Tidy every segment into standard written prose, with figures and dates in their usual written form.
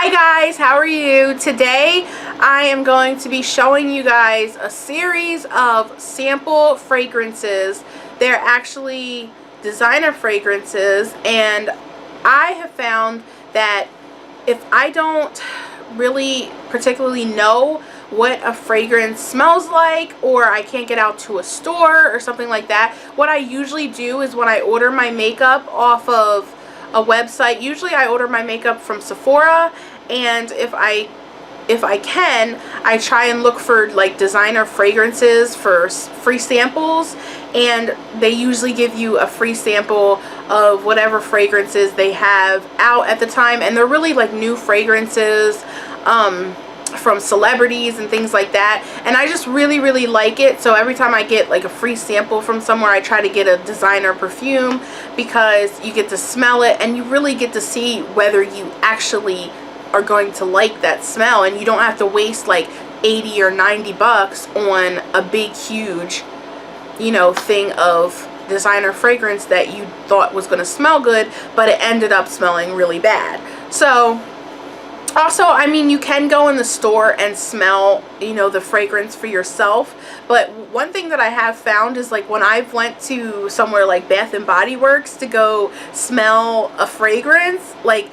Hi guys, how are you? Today I am going to be showing you guys a series of sample fragrances. They're actually designer fragrances, and I have found that if I don't really particularly know what a fragrance smells like, or I can't get out to a store or something like that, what I usually do is when I order my makeup off of a website, usually I order my makeup from Sephora, and if I can, I try and look for like designer fragrances for free samples, and they usually give you a free sample of whatever fragrances they have out at the time, and they're really like new fragrances from celebrities and things like that, and I just really like it. So every time I get like a free sample from somewhere, I try to get a designer perfume, because you get to smell it and you really get to see whether you actually are going to like that smell, and you don't have to waste like 80 or 90 bucks on a big huge, you know, thing of designer fragrance that you thought was going to smell good, but it ended up smelling really bad. So also, I mean, you can go in the store and smell, you know, the fragrance for yourself, but one thing that I have found is like when I've went to somewhere like Bath and Body Works to go smell a fragrance, like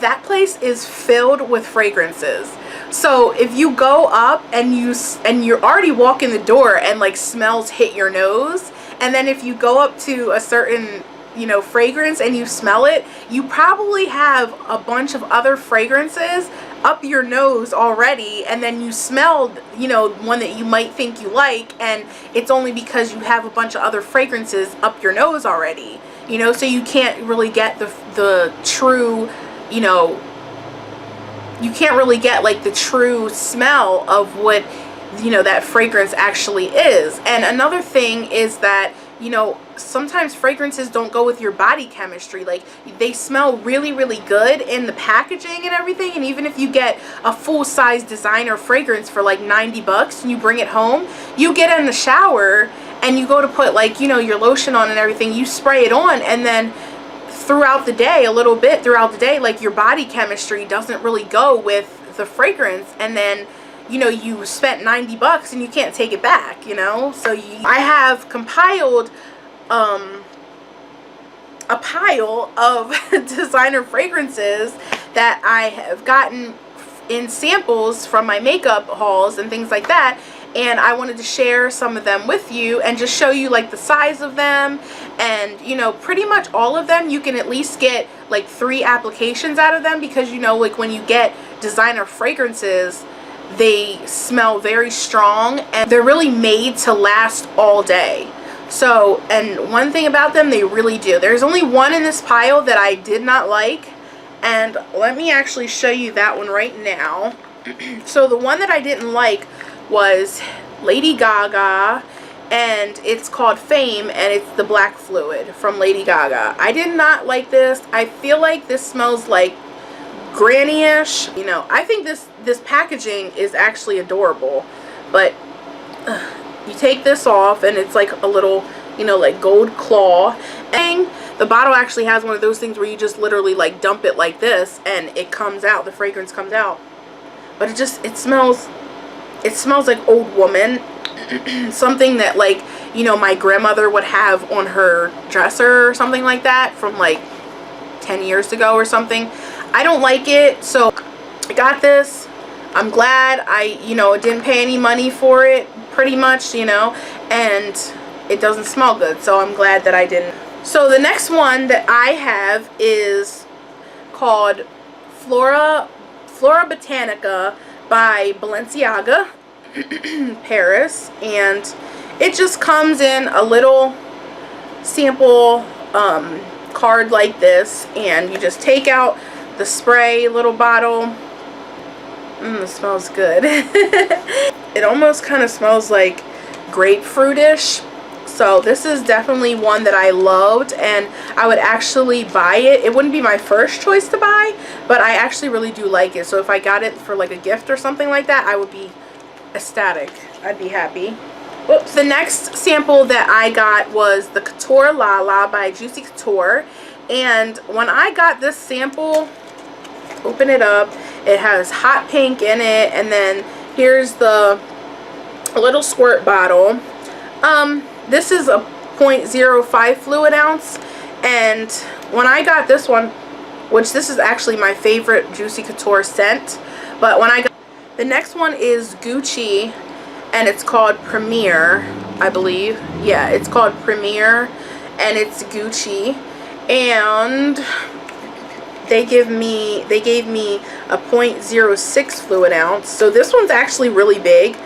that place is filled with fragrances. So if you go up and you're already walking the door and like smells hit your nose, and then if you go up to a certain, you know, fragrance and you smell it, you probably have a bunch of other fragrances up your nose already, and then you smelled, you know, one that you might think you like, and it's only because you have a bunch of other fragrances up your nose already, you know, so you can't really get the true, you know, you can't really get like the true smell of what, you know, that fragrance actually is. And another thing is that, you know, sometimes fragrances don't go with your body chemistry. Like, they smell really good in the packaging and everything, and even if you get a full-size designer fragrance for like 90 bucks and you bring it home, you get in the shower and you go to put like, you know, your lotion on and everything, you spray it on, and then throughout the day, a little bit throughout the day, like your body chemistry doesn't really go with the fragrance, and then, you know, you spent 90 bucks and you can't take it back, you know. So I have compiled a pile of designer fragrances that I have gotten in samples from my makeup hauls and things like that, and I wanted to share some of them with you and just show you like the size of them, and, you know, pretty much all of them you can at least get like 3 applications out of them, because, you know, like when you get designer fragrances, they smell very strong and they're really made to last all day. So, and one thing about them, they really do. There's only one in this pile that I did not like, and let me actually show you that one right now. So the one that I didn't like was Lady Gaga, and it's called Fame, and it's the black fluid from Lady Gaga. I did not like this. I feel like this smells like granny-ish. You know, I think this packaging is actually adorable, but you take this off and it's like a little, you know, like gold claw, and the bottle actually has one of those things where you just literally like dump it like this and it comes out, the fragrance comes out. But it smells like old woman. Something that, like, you know, my grandmother would have on her dresser or something like that from like 10 years ago or something. I don't like it, so I got this. I'm glad you know, didn't pay any money for it, pretty much, you know, and it doesn't smell good, so I'm glad that I didn't. So the next one that I have is called Florabotanica by Balenciaga Paris, and it just comes in a little sample card like this, and you just take out the spray little bottle. It smells good. It almost kind of smells like grapefruitish. So this is definitely one that I loved, and I would actually buy it. It wouldn't be my first choice to buy, but I actually really do like it. So if I got it for like a gift or something like that, I would be ecstatic. I'd be happy. Oops. The next sample that I got was the Couture La La by Juicy Couture, and when I got this sample, open it up, It has hot pink in it, and then here's the little squirt bottle. This is a 0.05 fluid ounce, and when I got this one, which this is actually my favorite Juicy Couture scent, but when I got the next one is Gucci, and it's called Premier, I believe. Yeah, it's called Premier, and it's Gucci, and they gave me a 0.06 fluid ounce. So this one's actually really big.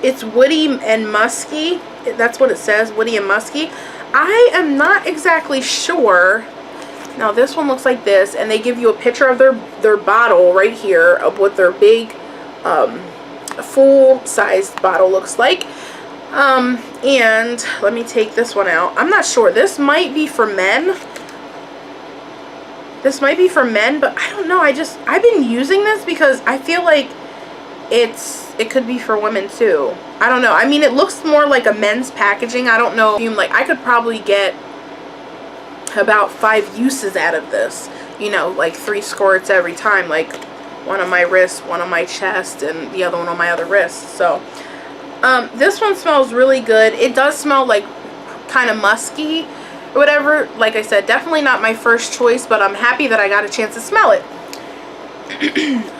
It's woody and musky. That's what it says, woody and musky. I am not exactly sure. Now this one looks like this, and they give you a picture of their bottle right here of what their big full-sized bottle looks like. And let me take this one out. I'm not sure. This might be for men. This might be for men, but I don't know. I've been using this because I feel like it could be for women too. I don't know. I mean, it looks more like a men's packaging. I don't know. Like, I could probably get about 5 uses out of this. You know, like 3 squirts every time. Like, one on my wrist, one on my chest, and the other one on my other wrist. So, this one smells really good. It does smell like kind of musky or whatever. Like I said, definitely not my first choice, but I'm happy that I got a chance to smell it.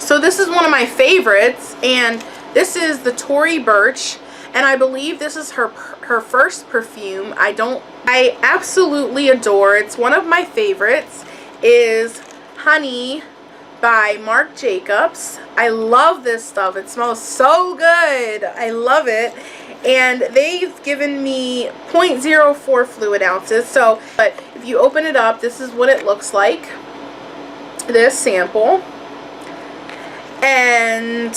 So this is one of my favorites, and this is the Tory Burch, and I believe this is her first perfume. I absolutely adore. It's one of my favorites. Is Honey by Marc Jacobs. I love this stuff. It smells so good. I love it. And they've given me 0.04 fluid ounces. So, but if you open it up, this is what it looks like. This sample. And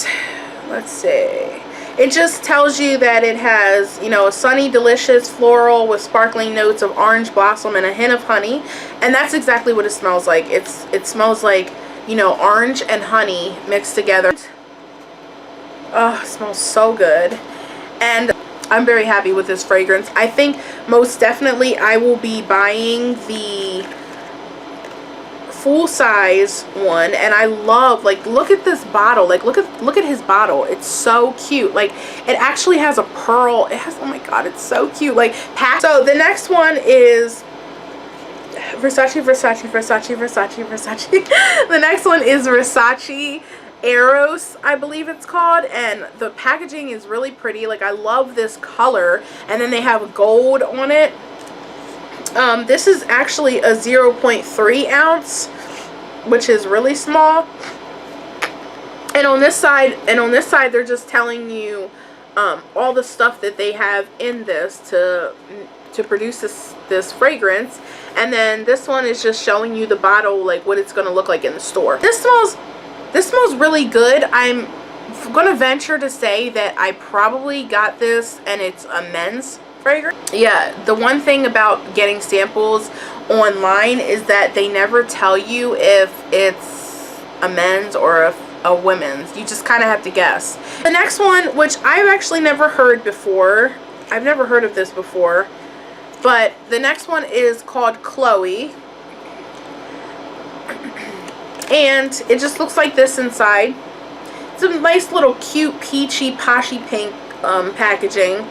let's see. It just tells you that it has, you know, a sunny, delicious floral with sparkling notes of orange blossom and a hint of honey. And that's exactly what it smells like. It smells like, you know, orange and honey mixed together. Oh, it smells so good. And I'm very happy with this fragrance. I think most definitely I will be buying the full size one, and I love, like, look at this bottle. Like, look at his bottle. It's so cute. Like, it actually has a pearl. It has, oh my god, it's so cute. Like, so the next one is Versace. The next one is Versace Eros, I believe it's called, and the packaging is really pretty. Like, I love this color, and then they have gold on it. This is actually a 0.3 ounce, which is really small. And on this side, they're just telling you all the stuff that they have in this to produce this fragrance. And then this one is just showing you the bottle, like what it's going to look like in the store. This smells really good. I'm going to venture to say that I probably got this and it's a men's fragrance. Yeah, the one thing about getting samples online is that they never tell you if it's a men's or a women's. You just kind of have to guess. The next one, which I've actually never heard before, I've never heard of this before, but the next one is called Chloe, and it just looks like this inside. It's a nice little cute peachy poshy pink packaging.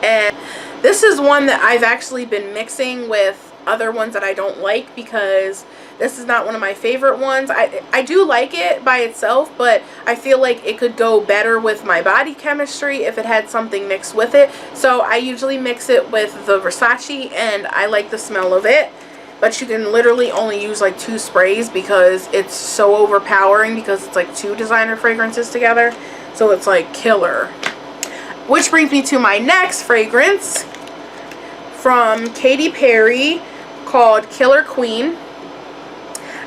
And this is one that I've actually been mixing with other ones that I don't like, because this is not one of my favorite ones. I do like it by itself, but I feel like it could go better with my body chemistry if it had something mixed with it. So I usually mix it with the Versace, and I like the smell of it. But you can literally only use like 2 sprays because it's so overpowering, because it's like 2 designer fragrances together. So it's like killer. Which brings me to my next fragrance from Katy Perry called Killer Queen.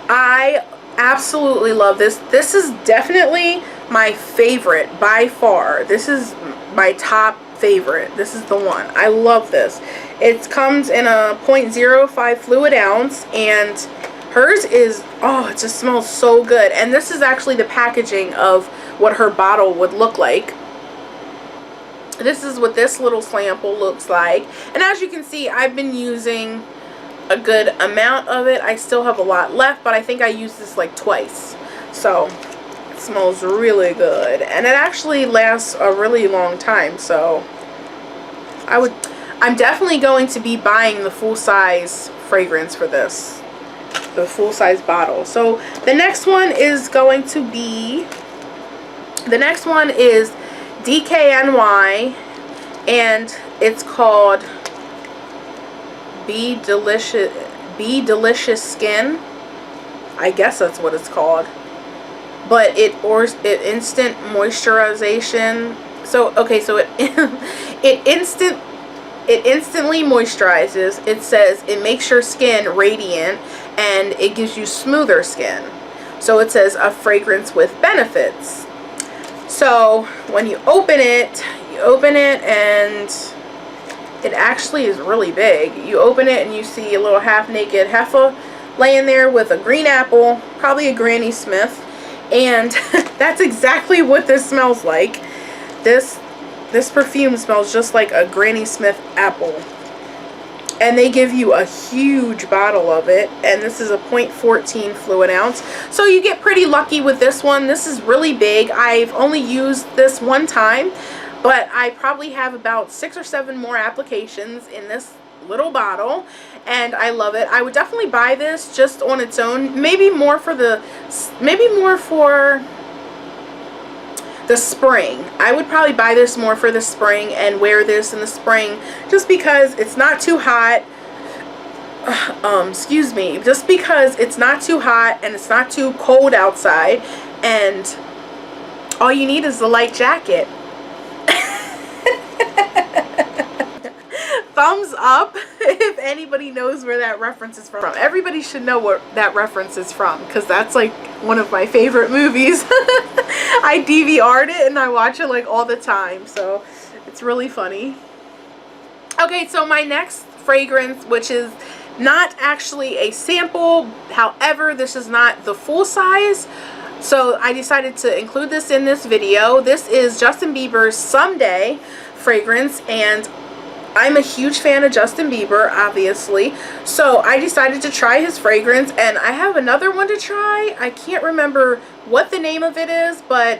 I absolutely love this. This is definitely my favorite by far. This is my top favorite. This is the one. I love this. It comes in a 0.05 fluid ounce, and hers is, oh, it just smells so good. And this is actually the packaging of what her bottle would look like. This is what this little sample looks like. And as you can see, I've been using a good amount of it. I still have a lot left, but I think I used this like twice. So it smells really good, and it actually lasts a really long time. So I'm definitely going to be buying the full-size fragrance for this, the full-size bottle. So the next one is going to be, the next one is DKNY, and it's called Be Delicious Skin. I guess that's what it's called. But it instant moisturization. So okay, so it instantly moisturizes. It says it makes your skin radiant and it gives you smoother skin. So it says a fragrance with benefits. So when you open it and it actually is really big. You open it and you see a little half-naked heifer laying there with a green apple, probably a Granny Smith, and that's exactly what this smells like. This perfume smells just like a Granny Smith apple. And they give you a huge bottle of it, and this is a 0.14 fluid ounce. So you get pretty lucky with this one. This is really big. I've only used this one time, but I probably have about 6 or 7 more applications in this little bottle, and I love it. I would definitely buy this just on its own. Maybe more for the spring. I would probably buy this more for the spring and wear this in the spring, just because it's not too hot. Excuse me, just because it's not too hot and it's not too cold outside, and all you need is the light jacket. Thumbs up if anybody knows where that reference is from. Everybody should know what that reference is from, because that's like one of my favorite movies. I DVR'd it and I watch it like all the time, so it's really funny. Okay, so my next fragrance, which is not actually a sample, however, this is not the full size, so I decided to include this in this video. This is Justin Bieber's Someday fragrance, and I'm a huge fan of Justin Bieber, obviously, so I decided to try his fragrance, and I have another one to try. I can't remember what the name of it is, but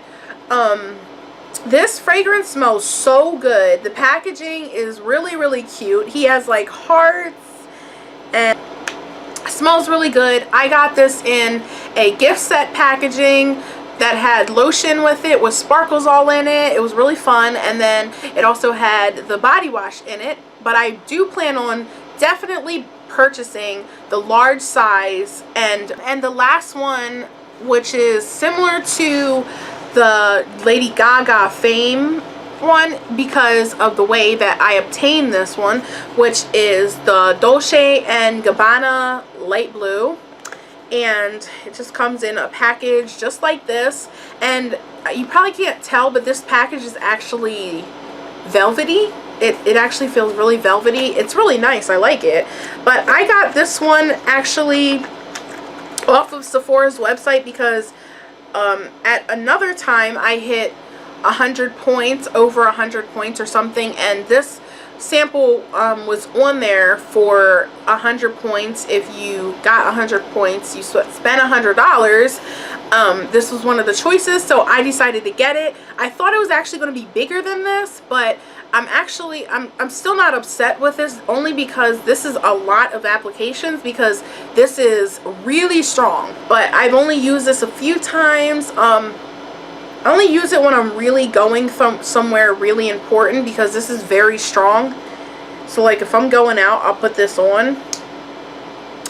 this fragrance smells so good. The packaging is really, really cute. He has like hearts, and smells really good. I got this in a gift set packaging that had lotion with it, with sparkles all in it. It was really fun, and then it also had the body wash in it. But I do plan on definitely purchasing the large size, and the last one, which is similar to the Lady Gaga Fame one, because of the way that I obtained this one, which is the Dolce and Gabbana light blue. And it just comes in a package just like this, and you probably can't tell, but this package is actually velvety. It actually feels really velvety. It's really nice. I like it. But I got this one actually off of Sephora's website, because at another time I hit 100 points, over 100 points or something, and this sample was on there for 100 points. If you got 100 points, you spent $100. This was one of the choices, so I decided to get it. I thought it was actually going to be bigger than this, but I'm still not upset with this, only because this is a lot of applications, because this is really strong. But I've only used this a few times. I only use it when I'm really going somewhere really important, because this is very strong. So like if I'm going out, I'll put this on,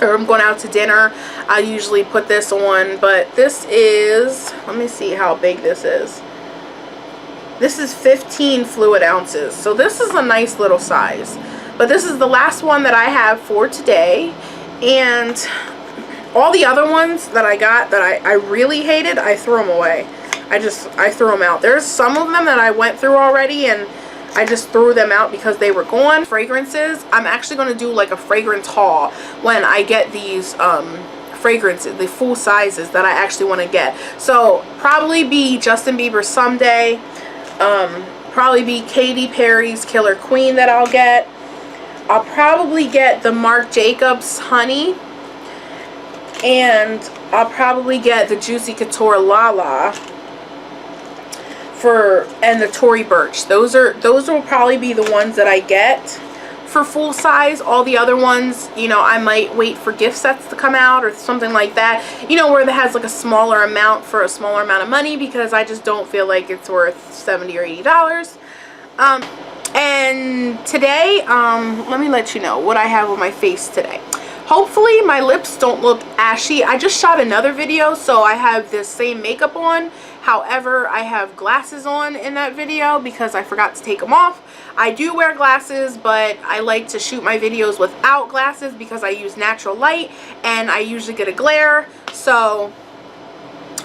or I'm going out to dinner, I usually put this on. But this is, let me see how big this is. This is 15 fluid ounces, so this is a nice little size. But this is the last one that I have for today, and all the other ones that I got that I really hated, I threw them away. I threw them out. There's some of them that I went through already, and I just threw them out because they were gone. Fragrances, I'm actually going to do like a fragrance haul when I get these fragrances, the full sizes that I actually want to get. So probably be Justin Bieber's Someday, probably be Katy Perry's Killer Queen that I'll get. I'll probably get the Marc Jacobs Honey, and I'll probably get the Juicy Couture Lala and the Tory Burch. Those will probably be the ones that I get for full size. All the other ones, you know, I might wait for gift sets to come out or something like that, you know, where that has like a smaller amount for a smaller amount of money, because I just don't feel like it's worth $70 or $80. And today, let me let you know what I have on my face today. Hopefully my lips don't look ashy. I just shot another video, so I have this same makeup on. However, I have glasses on in that video because I forgot to take them off. I do wear glasses, but I like to shoot my videos without glasses because I use natural light and I usually get a glare. So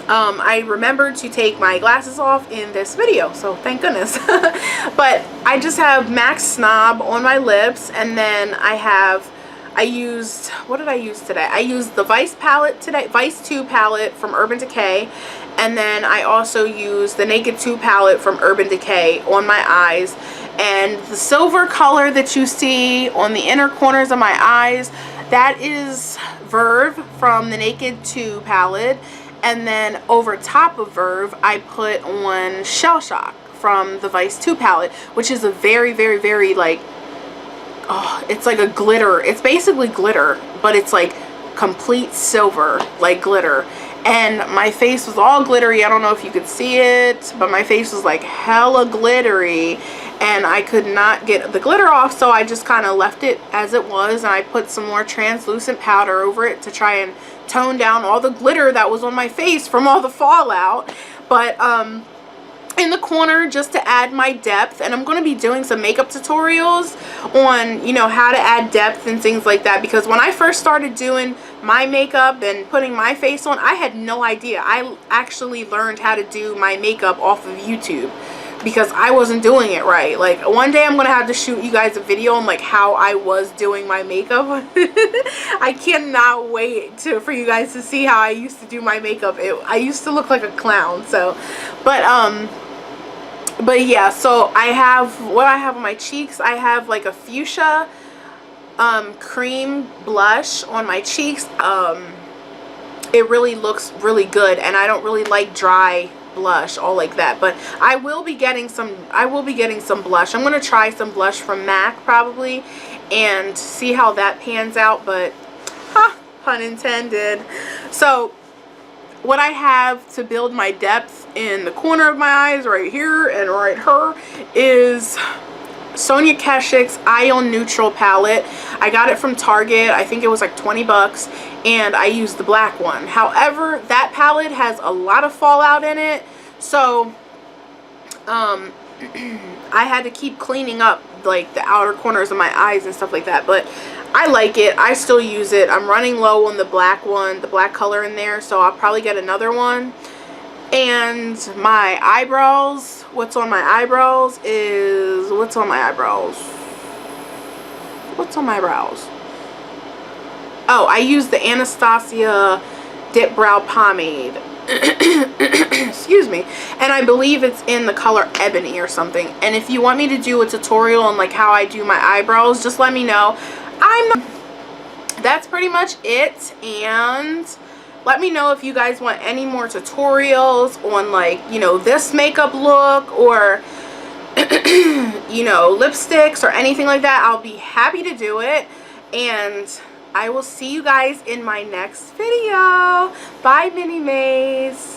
I remembered to take my glasses off in this video, so thank goodness. But I just have MAC Snob on my lips, and then I used, what did I use today? I used the Vice palette today, Vice 2 palette from Urban Decay, and then I also used the Naked 2 palette from Urban Decay on my eyes. And the silver color that you see on the inner corners of my eyes, that is Verve from the Naked 2 palette. And then over top of Verve, I put on Shell Shock from the Vice 2 palette, which is a very, very, very, like, oh, it's like a glitter. It's basically glitter, but it's like complete silver, like glitter. And my face was all glittery. I don't know if you could see it, but my face was like hella glittery, and I could not get the glitter off, so I just kind of left it as it was, and I put some more translucent powder over it to try and tone down all the glitter that was on my face from all the fallout. But in the corner, just to add my depth, and I'm going to be doing some makeup tutorials on, you know, how to add depth and things like that, because when I first started doing my makeup and putting my face on, I had no idea. I actually learned how to do my makeup off of YouTube because I wasn't doing it right. Like, one day I'm going to have to shoot you guys a video on like how I was doing my makeup. I cannot wait for you guys to see how I used to do my makeup. I used to look like a clown. So, but yeah, so I have, what I have on my cheeks, I have like a fuchsia cream blush on my cheeks. It really looks really good, and I don't really like dry blush all like that, but I will be getting some blush. I'm going to try some blush from MAC probably and see how that pans out, but pun intended. So what I have to build my depth in the corner of my eyes right here and right here is Sonia Keshik's Ion Neutral palette. I got it from Target. I think it was like 20 bucks, and I used the black one. However, that palette has a lot of fallout in it, so I had to keep cleaning up like the outer corners of my eyes and stuff like that, but I like it. I still use it. I'm running low on the black one, the black color in there, so I'll probably get another one. And my eyebrows, what's on my eyebrows is, what's on my eyebrows? Oh, I use the Anastasia Dip Brow Pomade. Excuse me. And I believe it's in the color Ebony or something. And if you want me to do a tutorial on like how I do my eyebrows, just let me know. That's pretty much it. And let me know if you guys want any more tutorials on, like, you know, this makeup look or you know, lipsticks or anything like that. I'll be happy to do it, and I will see you guys in my next video. Bye, Mini Maze.